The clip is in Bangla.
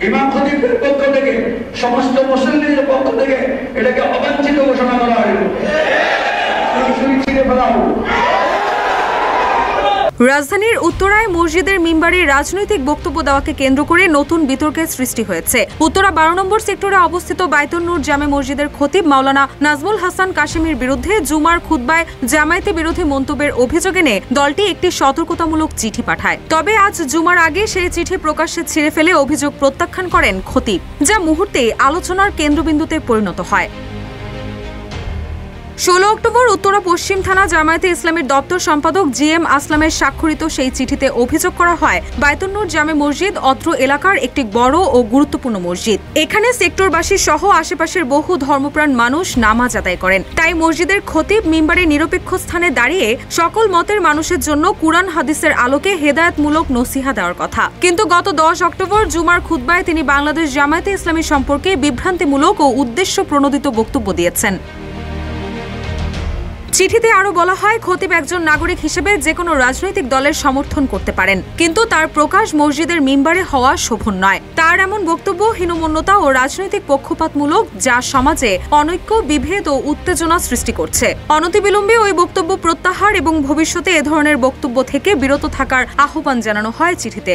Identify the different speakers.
Speaker 1: ইমাম খতিবের পক্ষ থেকে সমস্ত মুসলিমদের পক্ষ থেকে এটাকে অবাঞ্ছিত ঘোষণা করা হলো।
Speaker 2: রাজধানীর উত্তরায় মসজিদের মিম্বারে রাজনৈতিক বক্তব্য দেওয়াকে কেন্দ্র করে নতুন বিতর্কের সৃষ্টি হয়েছে। উত্তরা 12 নম্বর সেক্টরে অবস্থিত বাইতুন নূর জামে মসজিদের খতিব মাওলানা নাজমুল হাসান কাশেমির বিরুদ্ধে জুমার খুতবায় জামায়াতে বিরোধী মন্তব্যের অভিযোগ এনে দলটি একটি সতর্কতামূলক চিঠি পাঠায়। তবে আজ জুমার আগে সেই চিঠি প্রকাশ্যে ছিঁড়ে ফেলে অভিযোগ প্রত্যাখ্যান করেন খতিব, যা মুহূর্তে আলোচনার কেন্দ্রবিন্দুতে পরিণত হয়। 16 অক্টোবর উত্তরা পশ্চিম থানা জামায়াতে ইসলামের দপ্তর সম্পাদক GM আসলামের স্বাক্ষরিত সেই চিঠিতে অভিযোগ করা হয়, বাইতুন নূর জামে মসজিদ অত্র এলাকার একটি বড় ও গুরুত্বপূর্ণ মসজিদ। এখানে সেক্টরবাসী সহ আশেপাশের বহু ধর্মপ্রাণ মানুষ নামাজ আদায় করেন। তাই মসজিদের খতিব মিম্বারে নিরপেক্ষ স্থানে দাঁড়িয়ে সকল মতের মানুষের জন্য কুরআন হাদিসের আলোকে হেদায়েতমূলক নসিহা দেওয়ার কথা। কিন্তু গত 10 অক্টোবর জুমার খুতবায় তিনি বাংলাদেশ জামায়াতে ইসলামী সম্পর্কে বিভ্রান্তিমূলক ও উদ্দেশ্য প্রণোদিত বক্তব্য দিয়েছেন। চিঠিতে আরো বলা হয়, খতিব একজন নাগরিক হিসেবে যে কোনো রাজনৈতিক দলের সমর্থন করতে পারেন, কিন্তু তার প্রকাশ মসজিদের মিম্বারে হওয়া শোভন নয়। তার এমন বক্তব্য হীনমন্যতা ও রাজনৈতিক পক্ষপাতমূলক, যা সমাজে অনৈক্য, বিভেদ ও উত্তেজনা সৃষ্টি করছে। অনতিবিলম্বে ওই বক্তব্য প্রত্যাহার এবং ভবিষ্যতে এ ধরনের বক্তব্য থেকে বিরত থাকার আহ্বান জানানো হয় চিঠিতে।